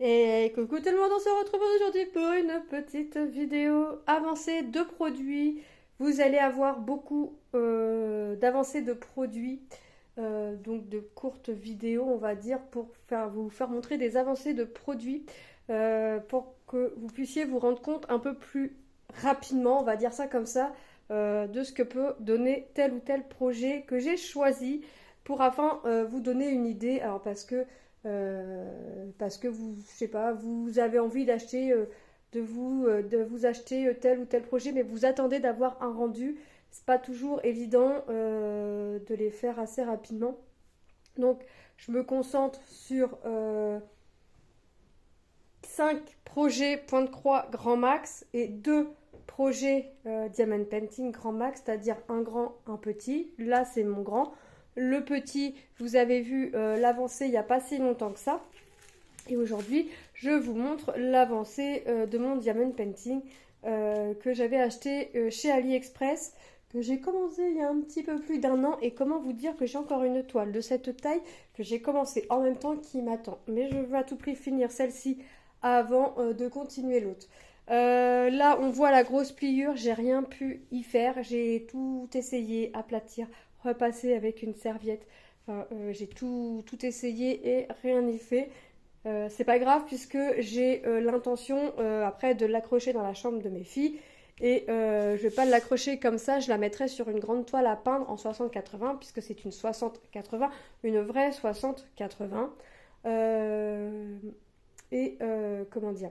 Et coucou tout le monde, on se retrouve aujourd'hui pour une petite vidéo avancée de produits. Vous allez avoir beaucoup d'avancées de produits, donc de courtes vidéos on va dire, pour vous faire montrer des avancées de produits, pour que vous puissiez vous rendre compte un peu plus rapidement, on va dire ça comme ça, de ce que peut donner tel ou tel projet que j'ai choisi pour afin vous donner une idée. Alors parce que vous, je sais pas, vous avez envie d'acheter, de vous acheter tel ou tel projet, mais vous attendez d'avoir un rendu. C'est pas toujours évident de les faire assez rapidement. Donc, je me concentre sur 5 projets point de croix grand max et 2 projets diamond painting grand max, c'est-à-dire un grand, un petit. Là, c'est mon grand. Le petit, vous avez vu l'avancée il n'y a pas si longtemps que ça. Et aujourd'hui, je vous montre l'avancée de mon diamond painting que j'avais acheté chez AliExpress, que j'ai commencé il y a un petit peu plus d'un an. Et comment vous dire que j'ai encore une toile de cette taille que j'ai commencé en même temps qui m'attend. Mais je veux à tout prix finir celle-ci avant de continuer l'autre. Là, on voit la grosse pliure, j'ai rien pu y faire. J'ai tout essayé, aplatir, repasser avec une serviette. Enfin, j'ai tout essayé et rien n'y fait. C'est pas grave puisque j'ai l'intention après de l'accrocher dans la chambre de mes filles. Et je vais pas l'accrocher comme ça, je la mettrai sur une grande toile à peindre en 60-80 puisque c'est une 60-80, une vraie 60-80. Comment dire,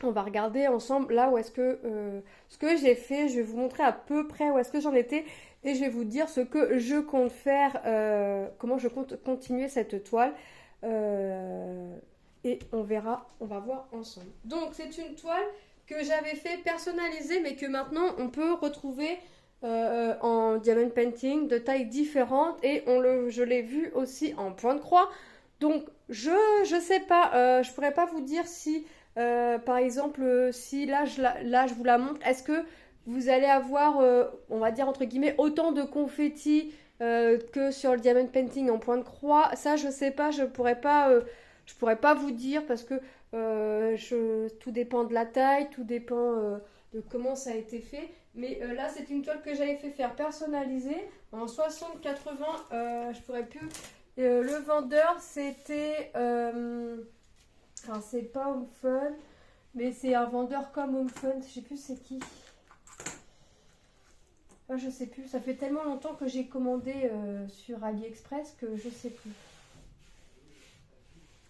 on va regarder ensemble là où est-ce que ce que j'ai fait. Je vais vous montrer à peu près où est-ce que j'en étais et je vais vous dire ce que je compte faire, comment je compte continuer cette toile, et on verra, on va voir ensemble. Donc c'est une toile que j'avais fait personnaliser mais que maintenant on peut retrouver en diamond painting de tailles différentes et je l'ai vu aussi en point de croix. Donc je sais pas, je pourrais pas vous dire si par exemple si là je vous la montre, est-ce que vous allez avoir on va dire entre guillemets autant de confettis que sur le diamond painting en point de croix. Ça je sais pas, je pourrais pas vous dire parce que tout dépend de la taille, tout dépend de comment ça a été fait. Mais là c'est une toile que j'avais fait faire personnalisée en 60-80. Je pourrais plus. Le vendeur, c'était. Enfin, c'est pas Home Fun, mais c'est un vendeur comme Home Fun. Je sais plus c'est qui. Ah, je sais plus. Ça fait tellement longtemps que j'ai commandé sur AliExpress que je sais plus.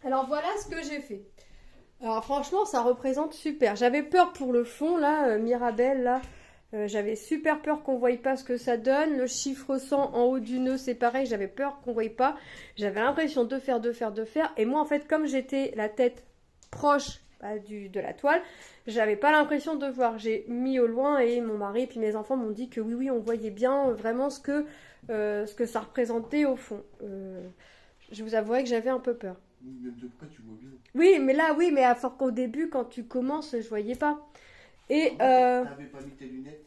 Alors voilà ce que j'ai fait. Alors franchement, ça représente super. J'avais peur pour le fond, là, Mirabelle, là. J'avais super peur qu'on ne voie pas ce que ça donne. Le chiffre 100 en haut du nœud, c'est pareil. J'avais peur qu'on ne voie pas. J'avais l'impression de faire. Et moi, en fait, comme j'étais la tête proche de la toile, j'avais pas l'impression de voir. J'ai mis au loin et mon mari et puis mes enfants m'ont dit que oui, on voyait bien vraiment ce que ça représentait au fond. Je vous avouerai que j'avais un peu peur. Même de près, tu vois bien. Oui, mais à fort qu'au début, quand tu commences, je voyais pas. Et T'avais pas mis tes lunettes?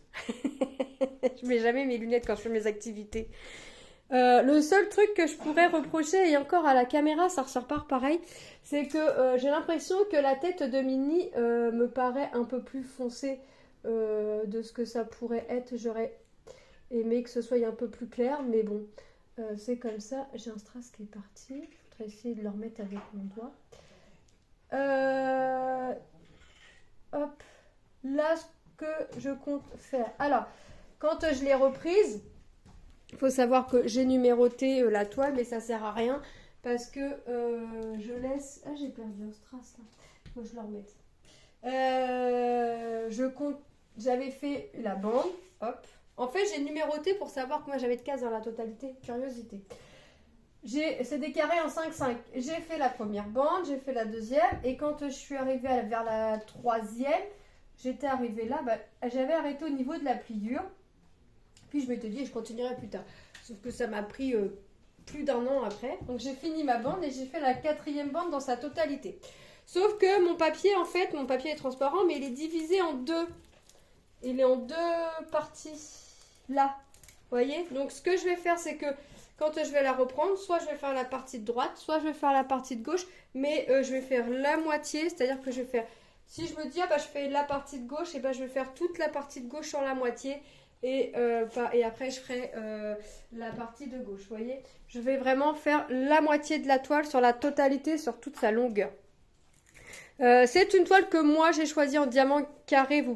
je mets jamais mes lunettes quand je fais mes activités. Le seul truc que je pourrais reprocher, et encore à la caméra, ça ressort pas pareil, c'est que j'ai l'impression que la tête de Minnie me paraît un peu plus foncée de ce que ça pourrait être. J'aurais aimé que ce soit un peu plus clair, mais bon, c'est comme ça. J'ai un strass qui est parti. Je voudrais essayer de le remettre avec mon doigt. Hop. Là, ce que je compte faire. Alors, quand je l'ai reprise, il faut savoir que j'ai numéroté la toile, mais ça sert à rien parce que je laisse. Ah, j'ai perdu un strass là. Il faut que je le remette. J'avais fait la bande. Hop. En fait, j'ai numéroté pour savoir combien j'avais de cases dans la totalité. Curiosité. C'est des carrés en 5-5. J'ai fait la première bande, j'ai fait la deuxième, et quand je suis arrivée vers la troisième, j'étais arrivée là, j'avais arrêté au niveau de la pliure. Puis je m'étais dit, je continuerai plus tard. Sauf que ça m'a pris plus d'un an après. Donc j'ai fini ma bande et j'ai fait la quatrième bande dans sa totalité. Sauf que mon papier, en fait, mon papier est transparent, mais il est divisé en deux. Il est en deux parties. Là. Vous voyez? Donc ce que je vais faire, c'est que quand je vais la reprendre, soit je vais faire la partie de droite, soit je vais faire la partie de gauche, mais je vais faire la moitié, c'est-à-dire que je vais faire, si je me dis, ah bah je fais la partie de gauche, et bah je vais faire toute la partie de gauche sur la moitié, et après je ferai la partie de gauche, vous voyez. Je vais vraiment faire la moitié de la toile sur la totalité, sur toute sa longueur. C'est une toile que moi j'ai choisie en diamant carré,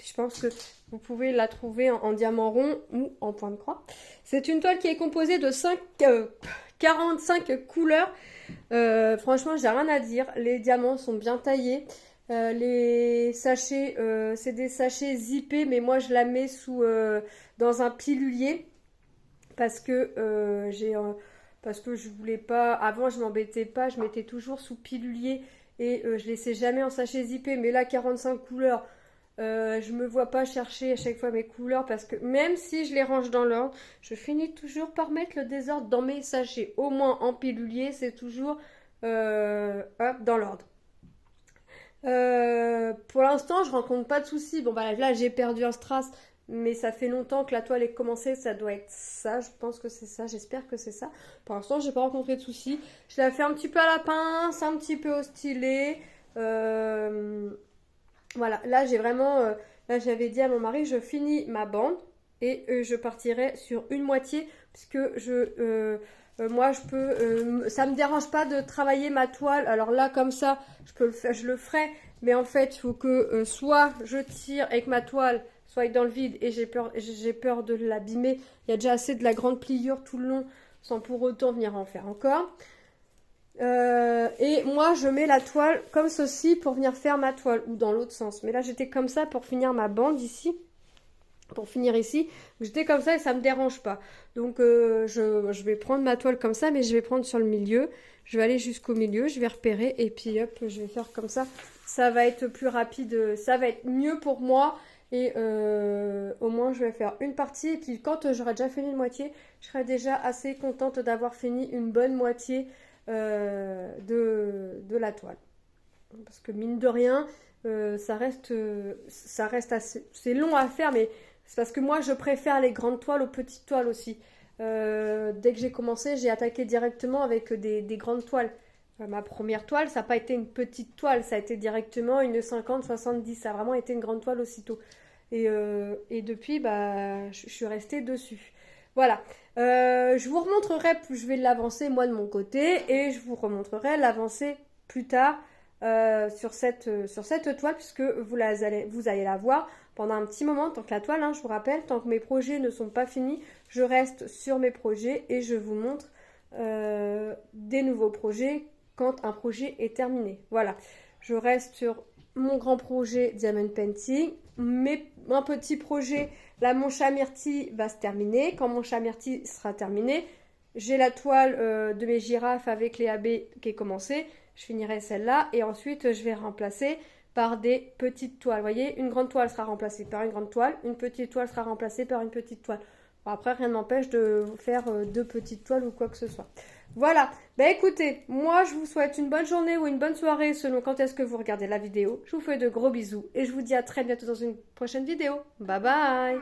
je pense que vous pouvez la trouver en diamant rond ou en point de croix. C'est une toile qui est composée de 45 couleurs. Franchement, j'ai rien à dire. Les diamants sont bien taillés. Les sachets, c'est des sachets zippés, mais moi je la mets dans un pilulier parce que je voulais pas. Avant, je m'embêtais pas, je mettais toujours sous pilulier et je laissais jamais en sachet zippé. Mais là, 45 couleurs. Je me vois pas chercher à chaque fois mes couleurs parce que même si je les range dans l'ordre, je finis toujours par mettre le désordre dans mes sachets. Au moins en pilulier, c'est toujours dans l'ordre. Pour l'instant, je rencontre pas de soucis. Bon, bah là, j'ai perdu un strass, mais ça fait longtemps que la toile est commencée. Ça doit être ça. Je pense que c'est ça. J'espère que c'est ça. Pour l'instant, j'ai pas rencontré de soucis. Je la fais un petit peu à la pince, un petit peu au stylet. Voilà, là j'ai vraiment, là j'avais dit à mon mari, je finis ma bande et je partirai sur une moitié puisque moi je peux, ça me dérange pas de travailler ma toile. Alors là comme ça, je le ferai, mais en fait il faut que soit je tire avec ma toile, soit dans le vide et j'ai peur de l'abîmer. Il y a déjà assez de la grande pliure tout le long sans pour autant venir en faire encore. Et moi je mets la toile comme ceci pour venir faire ma toile ou dans l'autre sens, mais là j'étais comme ça pour finir ma bande ici, pour finir ici, j'étais comme ça et ça me dérange pas, donc je vais prendre ma toile comme ça, mais je vais prendre sur le milieu, je vais aller jusqu'au milieu, je vais repérer et puis hop je vais faire comme ça va être plus rapide, ça va être mieux pour moi. Et au moins je vais faire une partie et puis quand j'aurai déjà fini une moitié, je serai déjà assez contente d'avoir fini une bonne moitié de la toile, parce que mine de rien ça reste assez, c'est long à faire, mais c'est parce que moi je préfère les grandes toiles aux petites toiles aussi. Dès que j'ai commencé, j'ai attaqué directement avec des grandes toiles. Ma première toile, ça n'a pas été une petite toile, ça a été directement une 50-70, ça a vraiment été une grande toile aussitôt. Et depuis, bah, je suis restée dessus. Voilà, je vous remontrerai, je vais l'avancer moi de mon côté et je vous remontrerai l'avancée plus tard sur cette toile, puisque vous allez la voir pendant un petit moment, tant que la toile, hein, je vous rappelle, tant que mes projets ne sont pas finis, je reste sur mes projets et je vous montre des nouveaux projets quand un projet est terminé. Voilà, je reste sur mon grand projet Diamond Painting, un petit projet, là mon chat myrtille va se terminer. Quand mon chat myrtille sera terminé, j'ai la toile de mes girafes avec les AB qui est commencée, je finirai celle-là et ensuite je vais remplacer par des petites toiles. Vous voyez, une grande toile sera remplacée par une grande toile, une petite toile sera remplacée par une petite toile. Bon, après, rien ne m'empêche de faire deux petites toiles ou quoi que ce soit. Voilà, bah écoutez, moi je vous souhaite une bonne journée ou une bonne soirée selon quand est-ce que vous regardez la vidéo. Je vous fais de gros bisous et je vous dis à très bientôt dans une prochaine vidéo. Bye bye.